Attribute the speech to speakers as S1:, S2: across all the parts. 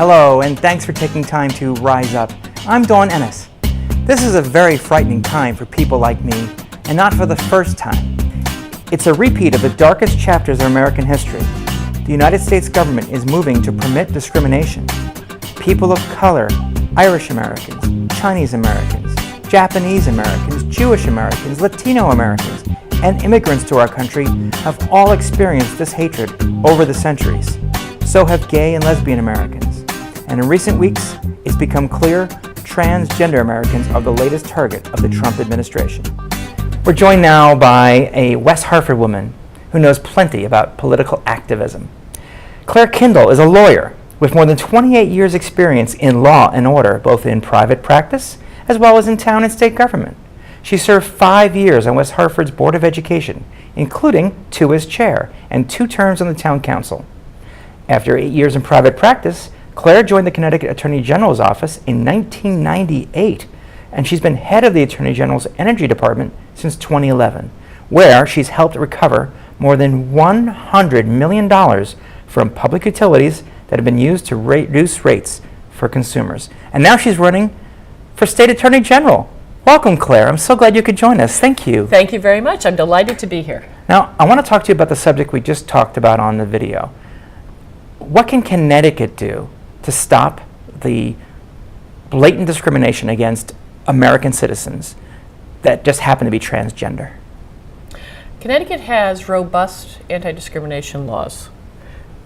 S1: Hello, and thanks for taking time to rise up. I'm Ennis. This is a very frightening time for people like me, and not for the first time. It's a repeat of the darkest chapters of American history. The United States government is moving to permit discrimination. People of color, Irish Americans, Chinese Americans, Japanese Americans, Jewish Americans, Latino Americans, and immigrants to our country have all experienced this hatred over the centuries. So have gay and lesbian Americans. And in recent weeks, it's become clear transgender Americans are the latest target of the Trump administration. We're joined now by a West Hartford woman who knows plenty about political activism. Clare Kindall is a lawyer with more than 28 years' experience in law and order, both in private practice as well as in town and state government. She served 5 years on West Hartford's Board of Education, including 2 as chair and 2 terms on the town council. After 8 years in private practice, Clare joined the Connecticut Attorney General's office in 1998, and she's been head of the Attorney General's Energy Department since 2011, where she's helped recover more than $100 million from public utilities that have been used to reduce rates for consumers. And now she's running for State Attorney General. Welcome, Clare. I'm so glad you could join us. Thank you.
S2: Thank you very much. I'm delighted to be here.
S1: Now, I want to talk to you about the subject we just talked about on the video. What can Connecticut do to stop the blatant discrimination against American citizens that just happen to be transgender?
S2: Connecticut has robust anti-discrimination laws.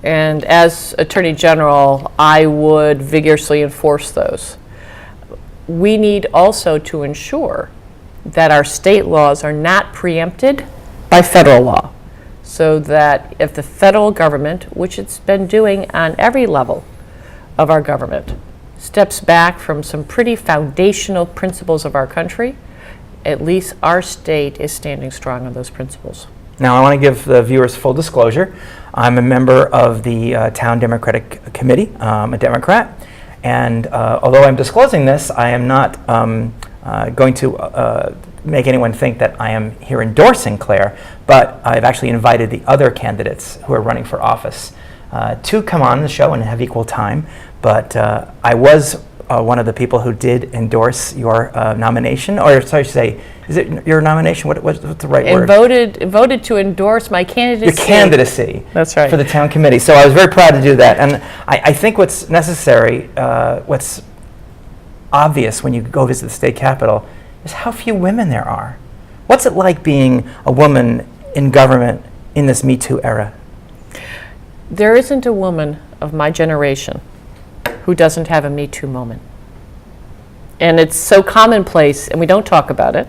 S2: And as Attorney General, I would vigorously enforce those. We need also to ensure that our state laws are not preempted by federal law, so that if the federal government, which it's been doing on every level of our government, steps back from some pretty foundational principles of our country, at least our state is standing strong on those principles.
S1: Now, I want to give the viewers full disclosure. I'm a member of the Town Democratic Committee. I'm a Democrat. And although I'm disclosing this, I am not going to make anyone think that I am here endorsing Clare, but I've actually invited the other candidates who are running for office to come on the show and have equal time. But I was one of the people who did endorse your nomination, or sorry to say, is it your nomination? What's the right word?
S2: Voted to endorse my candidacy.
S1: Your candidacy.
S2: That's right.
S1: For the town committee. So I was very proud to do that. And I think what's necessary, what's obvious when you go visit the state capitol, is how few women there are. What's it like being a woman in government in this Me Too era?
S2: There isn't a woman of my generation who doesn't have a Me Too moment. And it's so commonplace, and we don't talk about it,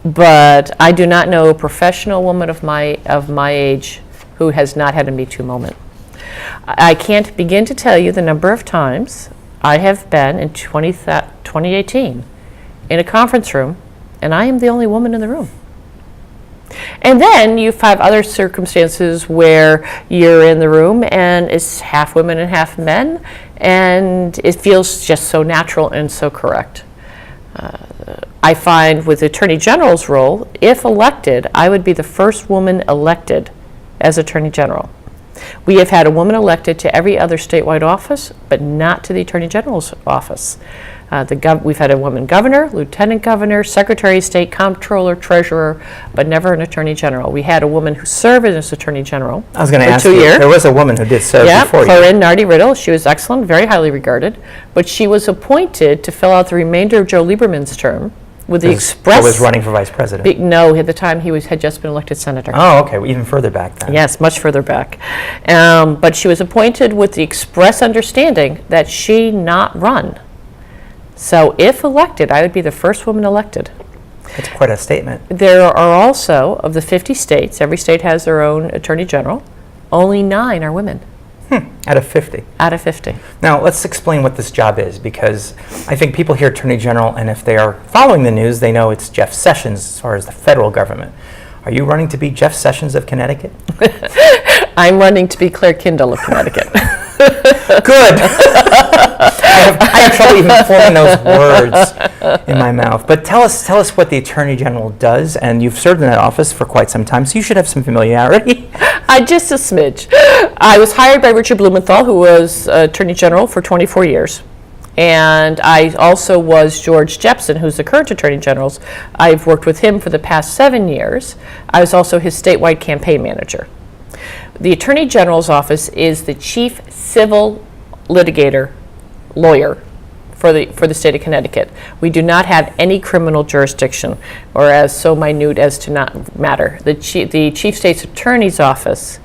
S2: but I do not know a professional woman of my age who has not had a Me Too moment. I can't begin to tell you the number of times I have been in 2018 in a conference room, and I am the only woman in the room. And then you have other circumstances where you're in the room and it's half women and half men, and it feels just so natural and so correct. I find with the Attorney General's role, if elected, I would be the first woman elected as Attorney General. We have had a woman elected to every other statewide office, but not to the Attorney General's office. We've had a woman governor, lieutenant governor, secretary of state, comptroller, treasurer, but never an attorney general. We had a woman who served as attorney general.
S1: I was going to ask you, there was a woman who did serve before you.
S2: Clare Nardi-Riddle. She was excellent, very highly regarded, but she was appointed to fill out the remainder of Joe Lieberman's term with the express.
S1: He was running for vice president.
S2: No, at the time he had just been elected senator.
S1: Oh, okay, well, even further back then.
S2: Yes, much further back. But she was appointed with the express understanding that she not run. So if elected, I would be the first woman elected.
S1: That's quite a statement.
S2: There are also, of the 50 states, every state has their own attorney general, only 9 are women.
S1: Out of 50.
S2: Out of 50.
S1: Now, let's explain what this job is, because I think people hear Attorney General, and if they are following the news, they know it's Jeff Sessions as far as the federal government. Are you running to be Jeff Sessions of Connecticut?
S2: I'm running to be Clare Kindall of Connecticut.
S1: Good. I have trouble even forming those words in my mouth. But tell us what the Attorney General does, and you've served in that office for quite some time, so you should have some familiarity.
S2: Just a smidge. I was hired by Richard Blumenthal, who was Attorney General for 24 years. And I also was George Jepson, who's the current Attorney General. I've worked with him for the past 7 years. I was also his statewide campaign manager. The Attorney General's office is the chief civil lawyer for the state of Connecticut. We do not have any criminal jurisdiction, or as so minute as to not matter. The chief state's attorney's office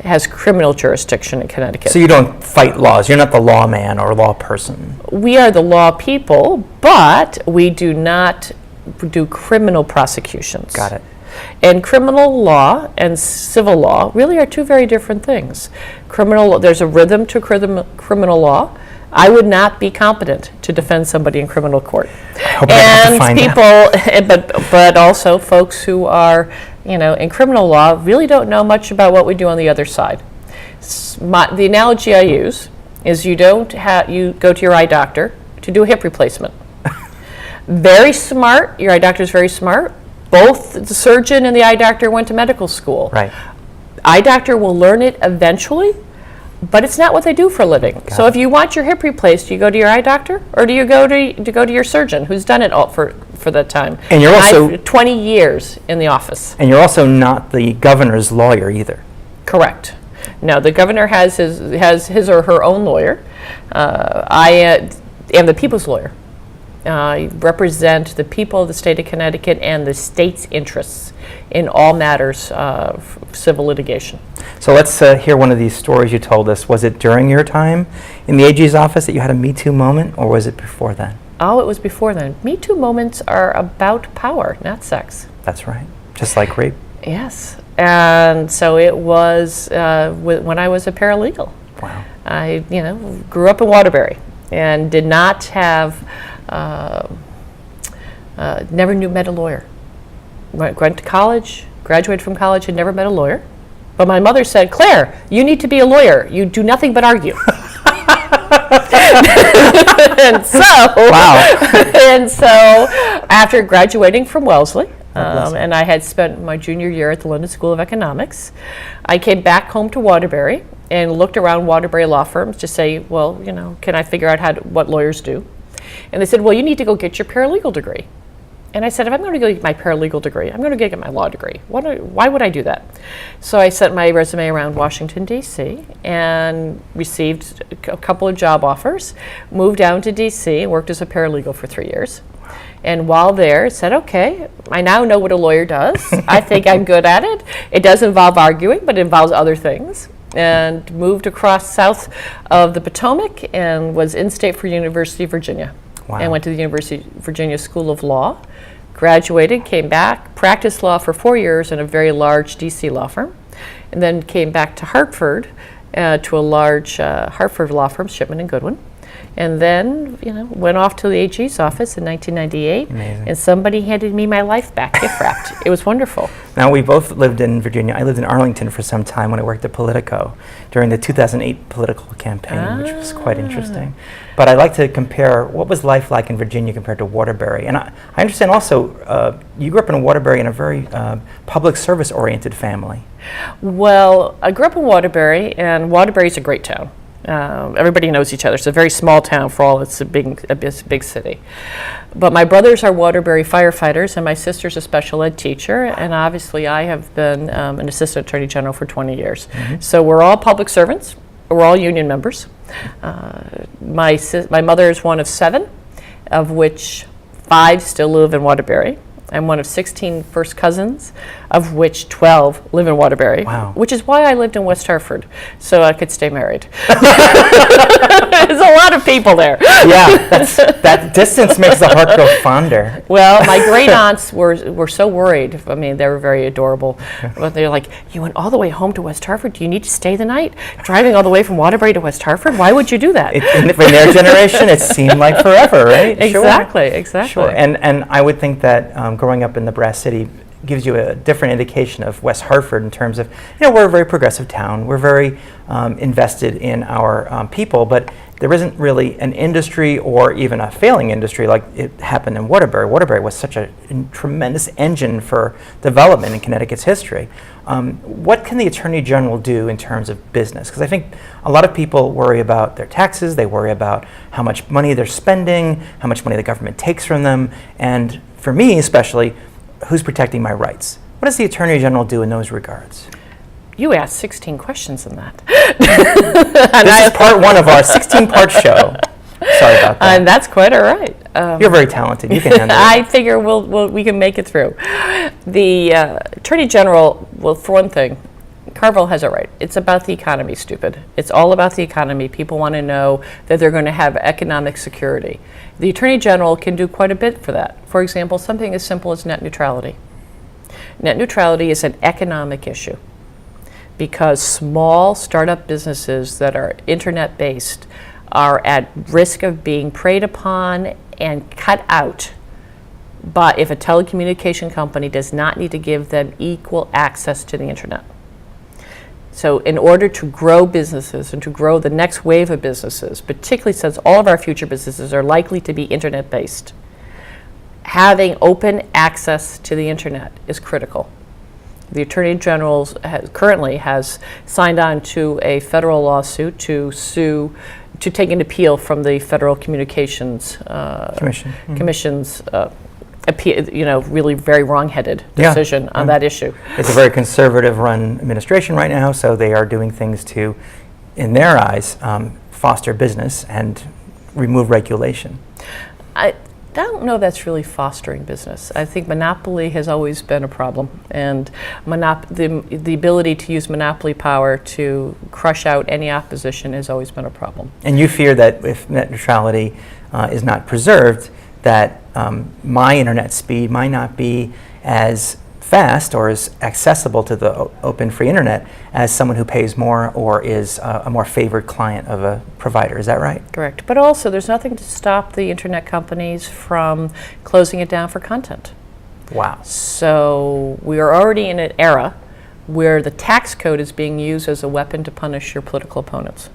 S2: has criminal jurisdiction in Connecticut.
S1: So you don't fight laws. You're not the lawman or law person.
S2: We are the law people, but we do not do criminal prosecutions.
S1: Got it.
S2: And criminal law and civil law really are two very different things. There's a rhythm to criminal law. I would not be competent to defend somebody in criminal court.
S1: And
S2: but also folks who are, in criminal law really don't know much about what we do on the other side. The analogy I use is you go to your eye doctor to do a hip replacement. Very smart. Your eye doctor is very smart. Both the surgeon and the eye doctor went to medical school.
S1: Right.
S2: Eye doctor will learn it eventually, but it's not what they do for a living. So if you want your hip replaced, do you go to your eye doctor, or do you go to your surgeon who's done it all for that time?
S1: And you're also
S2: 20 years in the office.
S1: And you're also not the governor's lawyer either.
S2: Correct. No, the governor has his or her own lawyer. I am the people's lawyer. I represent the people of the state of Connecticut and the state's interests in all matters of civil litigation.
S1: So let's hear one of these stories you told us. Was it during your time in the AG's office that you had a Me Too moment, or was it before then?
S2: Oh, it was before then. Me Too moments are about power, not sex.
S1: That's right. Just like rape.
S2: Yes. And so it was when I was a paralegal.
S1: Wow.
S2: I, grew up in Waterbury and did not have, never met a lawyer. Went to college, graduated from college, and never met a lawyer. But my mother said, "Claire, you need to be a lawyer. You do nothing but argue." And so,
S1: wow.
S2: And so, after graduating from Wellesley, and I had spent my junior year at the London School of Economics, I came back home to Waterbury and looked around Waterbury law firms to say, well, can I figure out what lawyers do? And they said, well, you need to go get your paralegal degree. And I said, if I'm going to go get my paralegal degree, I'm going to go get my law degree. Why would I do that? So I sent my resume around Washington, D.C., and received a couple of job offers, moved down to D.C., and worked as a paralegal for 3 years. And while there, said, okay, I now know what a lawyer does. I think I'm good at it. It does involve arguing, but it involves other things. And moved across south of the Potomac and was in-state for University of Virginia.
S1: Wow.
S2: And went to the University of Virginia School of Law, graduated, came back, practiced law for 4 years in a very large DC law firm, and then came back to Hartford to a large Hartford law firm, Shipman and Goodwin. And then, went off to the AG's office in 1998.
S1: Amazing.
S2: And somebody handed me my life back, gift wrapped. It was wonderful.
S1: Now, we both lived in Virginia. I lived in Arlington for some time when I worked at Politico during the 2008 political campaign, which was quite interesting. But I'd like to compare, what was life like in Virginia compared to Waterbury? And I understand also, you grew up in Waterbury in a very public service-oriented family.
S2: Well, I grew up in Waterbury, and Waterbury's a great town. Everybody knows each other. It's a very small town for all it's a big city. But my brothers are Waterbury firefighters, and my sister's a special ed teacher, and obviously I have been an assistant attorney general for 20 years. Mm-hmm. So we're all public servants. We're all union members. My mother is one of 7, of which 5 still live in Waterbury. I'm one of 16 first cousins, of which 12 live in Waterbury.
S1: Wow.
S2: Which is why I lived in West Hartford, so I could stay married. There's a lot of people there.
S1: Yeah, that distance makes the heart grow fonder.
S2: Well, my great aunts were so worried. I mean, they were very adorable. But they're like, you went all the way home to West Hartford? Do you need to stay the night? Driving all the way from Waterbury to West Hartford? Why would you do that?
S1: In their generation, it seemed like forever, right?
S2: Exactly, exactly.
S1: Sure. And I would think that growing up in the Brass City, gives you a different indication of West Hartford in terms of, we're a very progressive town. We're very invested in our people, but there isn't really an industry or even a failing industry like it happened in Waterbury. Waterbury was such a tremendous engine for development in Connecticut's history. What can the Attorney General do in terms of business? Because I think a lot of people worry about their taxes, they worry about how much money they're spending, how much money the government takes from them, and for me especially, who's protecting my rights? What does the Attorney General do in those regards?
S2: You asked 16 questions in that.
S1: This is part one of our 16-part show. Sorry about that.
S2: And that's quite all right.
S1: You're very talented. You can handle it.
S2: I figure we can make it through. The Attorney General, well, for one thing, Carville has it right. It's about the economy, stupid. It's all about the economy. People want to know that they're going to have economic security. The Attorney General can do quite a bit for that. For example, something as simple as net neutrality. Net neutrality is an economic issue because small startup businesses that are internet-based are at risk of being preyed upon and cut out. But if a telecommunication company does not need to give them equal access to the internet. So in order to grow businesses and to grow the next wave of businesses, particularly since all of our future businesses are likely to be internet-based, having open access to the internet is critical. The Attorney General currently has signed on to a federal lawsuit to take an appeal from the Federal Communications Commission's appeal, really very wrong-headed decision on that issue.
S1: It's a very conservative-run administration right now, so they are doing things to, in their eyes, foster business and remove regulation.
S2: I don't know that's really fostering business. I think monopoly has always been a problem, and the ability to use monopoly power to crush out any opposition has always been a problem.
S1: And you fear that if net neutrality is not preserved, that my internet speed might not be as fast or as accessible to the open free internet as someone who pays more or is a more favored client of a provider. Is that right?
S2: Correct. But also there's nothing to stop the internet companies from closing it down for content.
S1: Wow.
S2: So we are already in an era where the tax code is being used as a weapon to punish your political opponents.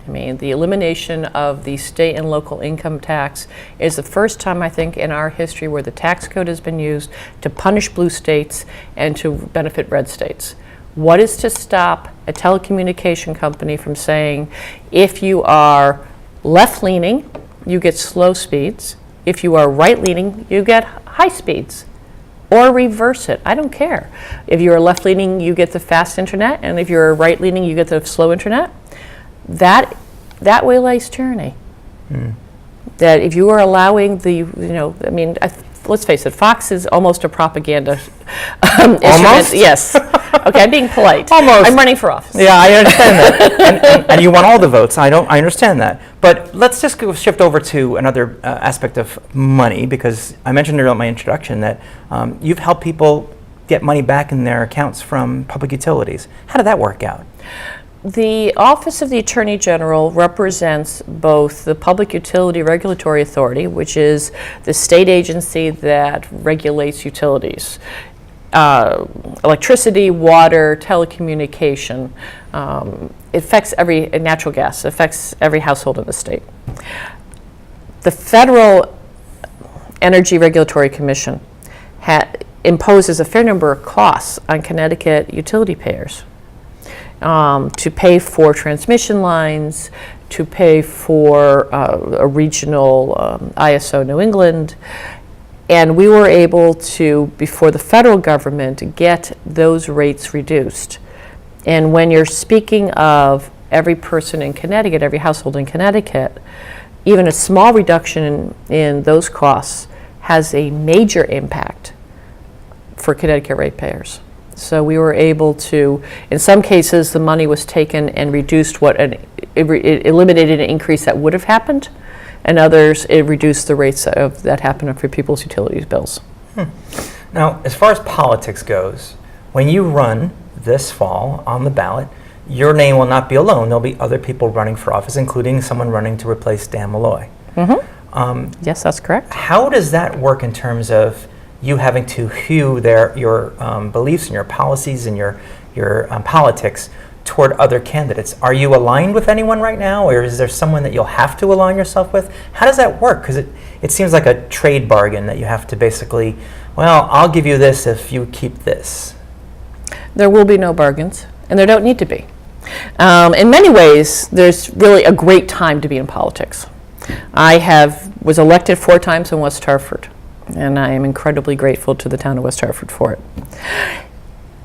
S2: I mean, the elimination of the state and local income tax is the first time, I think, in our history where the tax code has been used to punish blue states and to benefit red states. What is to stop a telecommunication company from saying, if you are left-leaning, you get slow speeds. If you are right-leaning, you get high speeds. Or reverse it. I don't care. If you're left-leaning, you get the fast internet, and if you're right-leaning, you get the slow internet. That way lies tyranny. That if you are allowing let's face it, Fox is almost a propaganda
S1: Almost?
S2: Yes. Okay, I'm being polite.
S1: Almost.
S2: I'm running for office.
S1: Yeah, I understand that. and you want all the votes. I understand that. But let's just shift over to another aspect of money, because I mentioned earlier in my introduction that you've helped people get money back in their accounts from public utilities. How did that work out?
S2: The Office of the Attorney General represents both the Public Utility Regulatory Authority, which is the state agency that regulates utilities, electricity, water, telecommunication. It affects natural gas, affects every household in the state. The Federal Energy Regulatory Commission imposes a fair number of costs on Connecticut utility payers. To pay for transmission lines, to pay for a regional ISO New England. And we were able to, before the federal government, get those rates reduced. And when you're speaking of every person in Connecticut, every household in Connecticut, even a small reduction in those costs has a major impact for Connecticut ratepayers. So we were able to, in some cases, the money was taken and reduced it eliminated an increase that would have happened, and others, it reduced the rates that happened for people's utilities bills.
S1: Now, as far as politics goes, when you run this fall on the ballot, your name will not be alone. There'll be other people running for office, including someone running to replace Dan Malloy.
S2: Yes, that's correct.
S1: How does that work in terms of you having to hew your beliefs and your policies and your politics toward other candidates. Are you aligned with anyone right now, or is there someone that you'll have to align yourself with? How does that work? Because it seems like a trade bargain that you have to basically, well, I'll give you this if you keep this.
S2: There will be no bargains, and there don't need to be. In many ways, there's really a great time to be in politics. I was elected 4 times in West Hartford, and I am incredibly grateful to the town of West Hartford for it.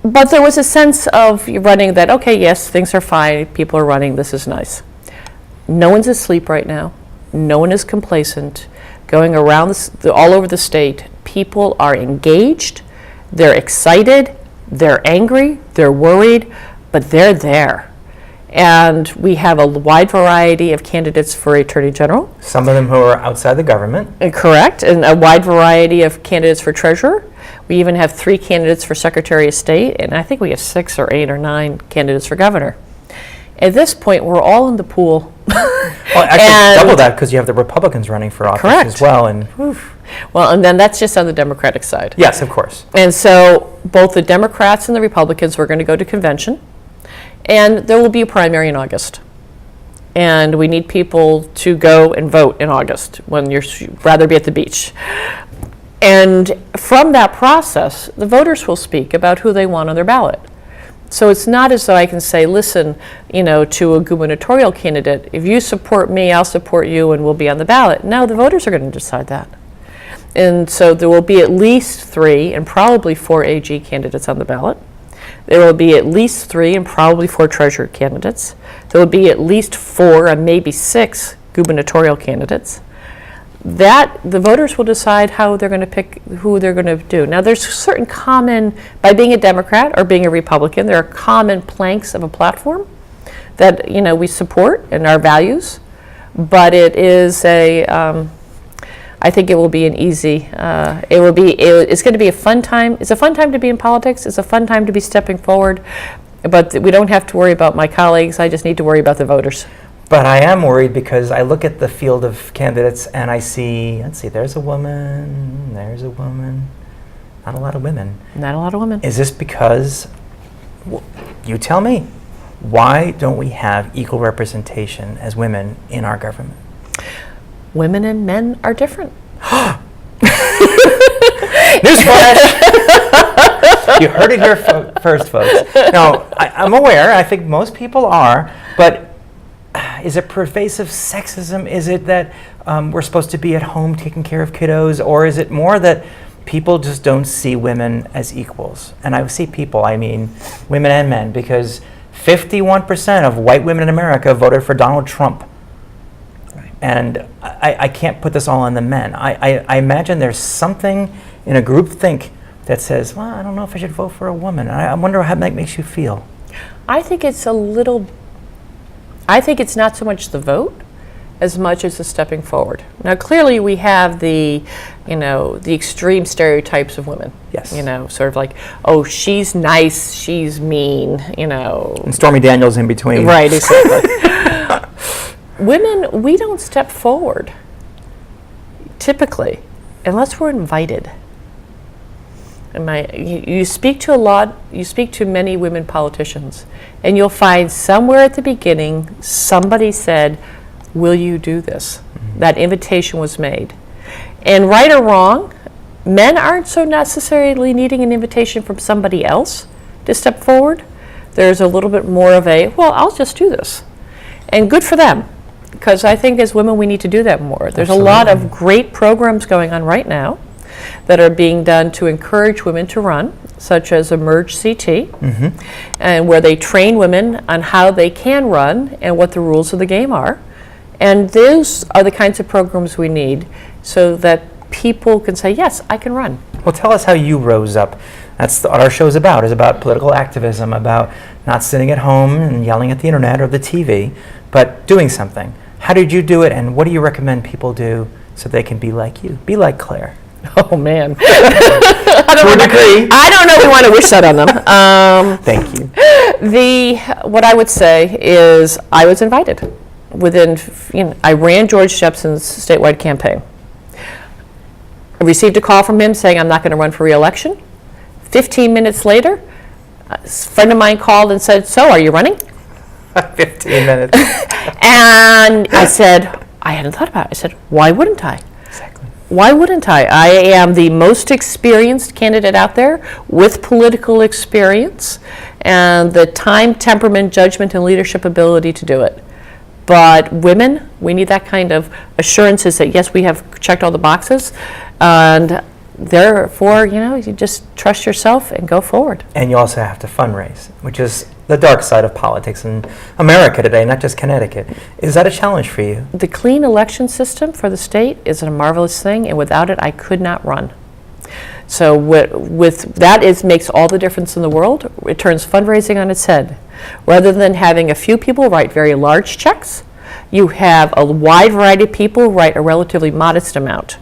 S2: But there was a sense of running that, okay, yes, things are fine, people are running, this is nice. No one's asleep right now. No one is complacent. Going around all over the state, people are engaged, they're excited, they're angry, they're worried, but they're there. And we have a wide variety of candidates for Attorney General.
S1: Some of them who are outside the government.
S2: Correct, and a wide variety of candidates for Treasurer. We even have 3 candidates for Secretary of State, and I think we have 6 or 8 or 9 candidates for Governor. At this point, we're all in the pool.
S1: Well, actually, double that, because you have the Republicans running for office as well. And
S2: well, and then that's just on the Democratic side.
S1: Yes, of course.
S2: And so both the Democrats and the Republicans were going to go to convention, and there will be a primary in August. And we need people to go and vote in August when you'd rather be at the beach. And from that process, the voters will speak about who they want on their ballot. So it's not as though I can say, listen, to a gubernatorial candidate, if you support me, I'll support you and we'll be on the ballot. No, the voters are going to decide that. And so there will be at least 3 and probably 4 AG candidates on the ballot. There will be at least 3 and probably 4 treasurer candidates. There will be at least 4 and maybe 6 gubernatorial candidates. That the voters will decide how they're going to pick who they're going to do. Now, there's certain common, by being a Democrat or being a Republican, there are common planks of a platform that we support and our values. But it is I think it will be an easy. It's going to be a fun time. It's a fun time to be in politics. It's a fun time to be stepping forward. But we don't have to worry about my colleagues. I just need to worry about the voters.
S1: But I am worried because I look at the field of candidates and I see, there's a woman, not a lot of women.
S2: Not a lot of women.
S1: Is this because, you tell me, why don't we have equal representation as women in our government?
S2: Women and men are different.
S1: Newsflash! You heard it here first, folks. No, I'm aware, I think most people are, but is it pervasive sexism? Is it that we're supposed to be at home taking care of kiddos? Or is it more that people just don't see women as equals? And I see people, I mean women and men, because 51% of white women in America voted for Donald Trump. Right. And I can't put this all on the men. I imagine there's something in a group think that says, well, I don't know if I should vote for a woman. I wonder how that makes you feel.
S2: I think it's not so much the vote as much as the stepping forward. Now, clearly we have the extreme stereotypes of women.
S1: Yes.
S2: Sort of like, oh, she's nice, she's mean,
S1: And Stormy Daniels in between.
S2: Right, exactly. Women, we don't step forward, typically, unless we're invited. You speak to many women politicians, and you'll find somewhere at the beginning somebody said, will you do this? Mm-hmm. That invitation was made. And right or wrong, men aren't so necessarily needing an invitation from somebody else to step forward. There's a little bit more of I'll just do this. And good for them, because I think as women we need to do that more. There's
S1: Absolutely.
S2: A lot of great programs going on right now that are being done to encourage women to run, such as Emerge CT, mm-hmm. and where they train women on how they can run and what the rules of the game are. And those are the kinds of programs we need so that people can say, yes, I can run.
S1: Well, tell us how you rose up. That's what our show is about political activism, about not sitting at home and yelling at the internet or the TV, but doing something. How did you do it, and what do you recommend people do so they can be like you, be like Clare?
S2: Oh, man.
S1: I
S2: don't know if we want to wish that on them.
S1: Thank you.
S2: What I would say is I was invited. I ran George Jepson's statewide campaign. I received a call from him saying I'm not going to run for re-election. 15 minutes later, a friend of mine called and said, so are you running?
S1: 15 minutes.
S2: And I said, I hadn't thought about it. I said, why wouldn't I?
S1: Exactly.
S2: Why wouldn't I? I am the most experienced candidate out there with political experience and the time, temperament, judgment, and leadership ability to do it. But women, we need that kind of assurances that, yes, we have checked all the boxes, and therefore, you just trust yourself and go forward.
S1: And you also have to fundraise, which is the dark side of politics in America today, not just Connecticut. Is that a challenge for you?
S2: The clean election system for the state is a marvelous thing, and without it, I could not run. So with that makes all the difference in the world. It turns fundraising on its head. Rather than having a few people write very large checks, you have a wide variety of people write a relatively modest amount.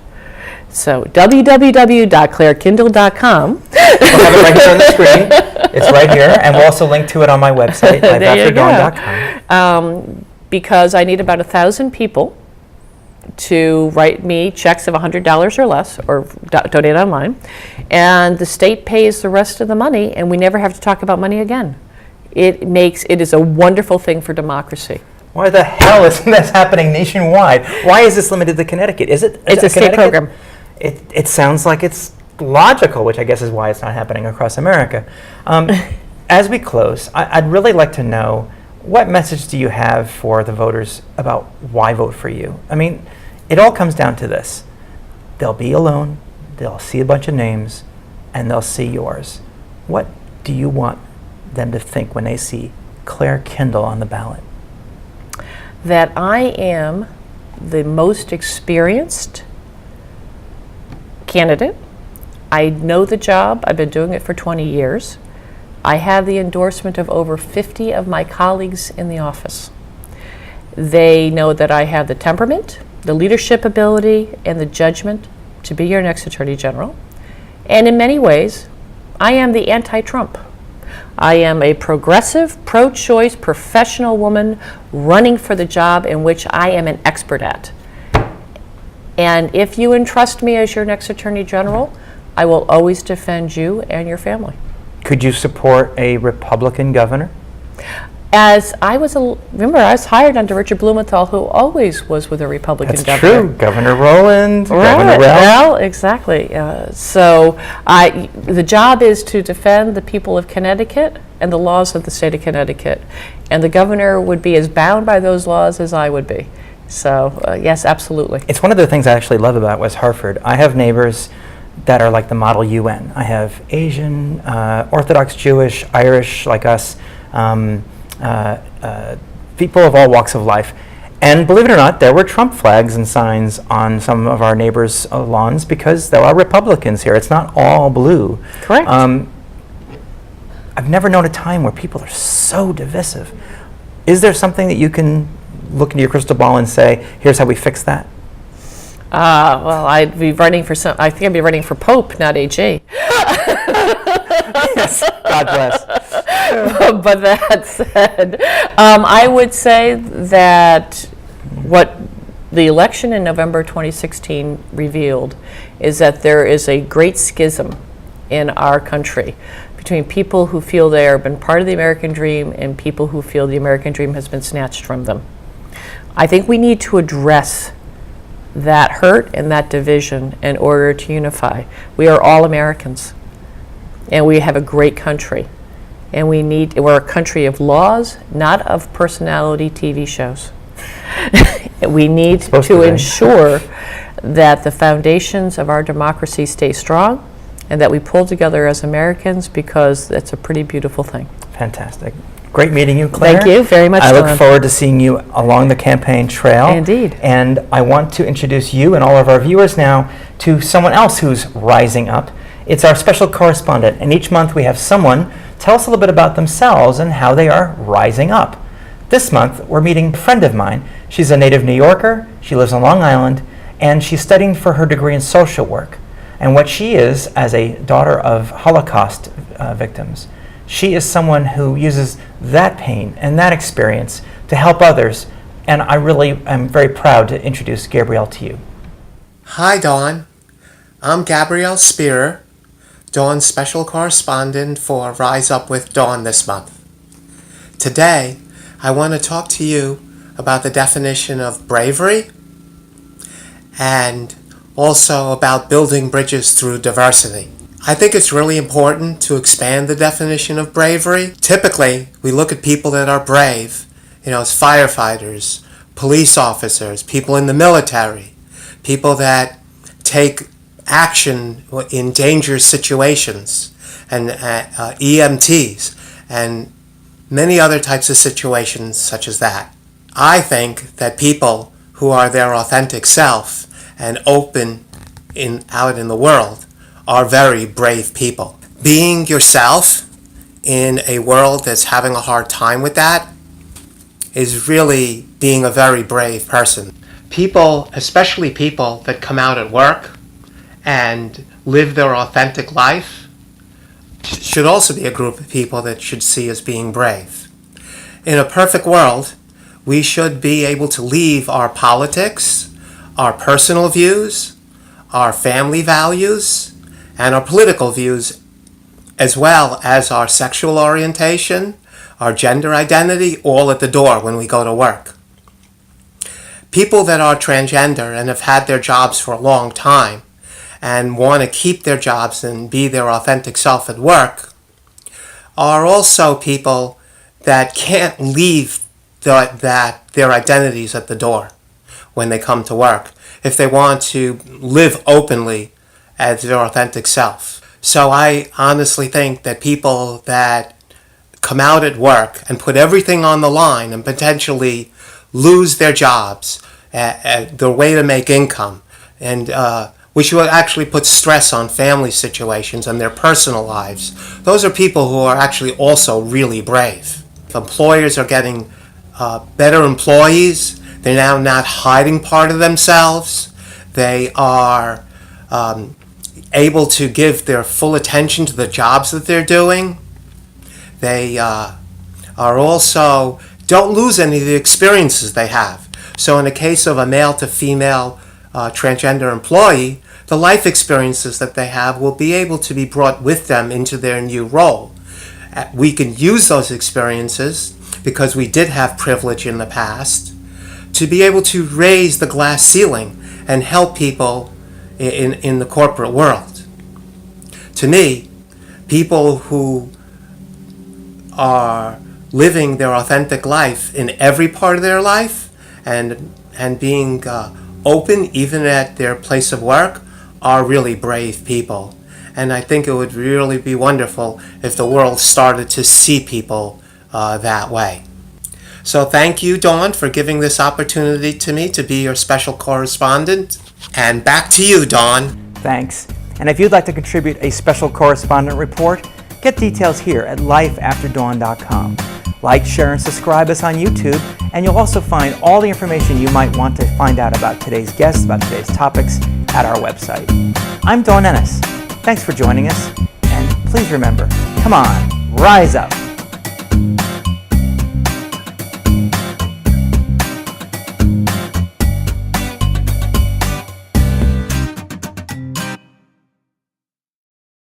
S2: So www.clarekindall.com.
S1: We'll have it right here on the screen. It's right here, and we'll also link to it on my website, lifeafterdawn.com.
S2: Because I need about 1,000 people to write me checks of $100 or less, or donate online, and the state pays the rest of the money, and we never have to talk about money again. It is a wonderful thing for democracy.
S1: Why the hell isn't this happening nationwide? Why is this limited to Connecticut? It's
S2: a state program.
S1: It sounds like it's logical, which I guess is why it's not happening across America. As we close, I'd really like to know, what message do you have for the voters about why vote for you? I mean, it all comes down to this. They'll be alone, they'll see a bunch of names, and they'll see yours. What do you want them to think when they see Clare Kindall on the ballot?
S2: That I am the most experienced candidate. I know the job. I've been doing it for 20 years. I have the endorsement of over 50 of my colleagues in the office. They know that I have the temperament, the leadership ability, and the judgment to be your next Attorney General. And in many ways, I am the anti-Trump. I am a progressive, pro-choice, professional woman running for the job in which I am an expert at. And if you entrust me as your next Attorney General, I will always defend you and your family.
S1: Could you support a Republican governor?
S2: Remember, I was hired under Richard Blumenthal, who always was with a Republican
S1: That's
S2: governor.
S1: True. Governor Rowland,
S2: Right.
S1: Governor Rowell.
S2: Well, exactly. So the job is to defend the people of Connecticut and the laws of the state of Connecticut. And the governor would be as bound by those laws as I would be. So, yes, absolutely.
S1: It's one of the things I actually love about West Hartford. I have neighbors that are like the model UN. I have Asian, Orthodox Jewish, Irish, like us, people of all walks of life. And believe it or not, there were Trump flags and signs on some of our neighbors' lawns because there are Republicans here. It's not all blue.
S2: Correct.
S1: I've never known a time where people are so divisive. Is there something that you can look into your crystal ball and say, here's how we fix that?
S2: Well, I'd be running for I think I'd be running for Pope, not AG.
S1: Yes, God bless.
S2: But that said, I would say that what the election in November 2016 revealed is that there is a great schism in our country between people who feel they have been part of the American dream and people who feel the American dream has been snatched from them. I think we need to address that hurt and that division in order to unify. We are all Americans, and we have a great country, and we're a country of laws, not of personality TV shows. We need to ensure that the foundations of our democracy stay strong and that we pull together as Americans, because that's a pretty beautiful thing.
S1: Fantastic. Great meeting you, Clare.
S2: Thank you very much,
S1: I look
S2: Don.
S1: forward to seeing you along the campaign trail.
S2: Indeed.
S1: And I want to introduce you and all of our viewers now to someone else who's rising up. It's our special correspondent, and each month we have someone tell us a little bit about themselves and how they are rising up. This month, we're meeting a friend of mine. She's a native New Yorker, she lives on Long Island, and she's studying for her degree in social work. And what she is, as a daughter of Holocaust victims, she is someone who uses that pain and that experience to help others. And I really am very proud to introduce Gabrielle to you.
S3: Hi, Dawn. I'm Gabrielle Speer, Dawn's special correspondent for Rise Up with Dawn this month. Today, I want to talk to you about the definition of bravery and also about building bridges through diversity. I think it's really important to expand the definition of bravery. Typically, we look at people that are brave, as firefighters, police officers, people in the military, people that take action in dangerous situations, and EMTs, and many other types of situations such as that. I think that people who are their authentic self and open out in the world are very brave people. Being yourself in a world that's having a hard time with that is really being a very brave person. People, especially people that come out at work and live their authentic life, should also be a group of people that should see as being brave. In a perfect world, we should be able to leave our politics, our personal views, our family values, and our political views, as well as our sexual orientation, our gender identity, all at the door when we go to work. People that are transgender and have had their jobs for a long time and want to keep their jobs and be their authentic self at work are also people that can't leave their identities at the door when they come to work if they want to live openly as their authentic self. So I honestly think that people that come out at work and put everything on the line and potentially lose their jobs, their way to make income, and which will actually put stress on family situations and their personal lives. Those are people who are actually also really brave. If employers are getting better employees, they're now not hiding part of themselves. They are able to give their full attention to the jobs that they're doing. They are also don't lose any of the experiences they have. So in the case of a male to female transgender employee, the life experiences that they have will be able to be brought with them into their new role. We can use those experiences, because we did have privilege in the past, to be able to raise the glass ceiling and help people in the corporate world. To me, people who are living their authentic life in every part of their life and being open even at their place of work are really brave people. And I think it would really be wonderful if the world started to see people that way. So thank you, Dawn, for giving this opportunity to me to be your special correspondent. And back to you, Dawn.
S1: Thanks. And if you'd like to contribute a special correspondent report, get details here at lifeafterdawn.com. Like, share, and subscribe us on YouTube, and you'll also find all the information you might want to find out about today's guests, about today's topics, at our website. I'm Dawn Ennis. Thanks for joining us, and please remember, come on, rise up.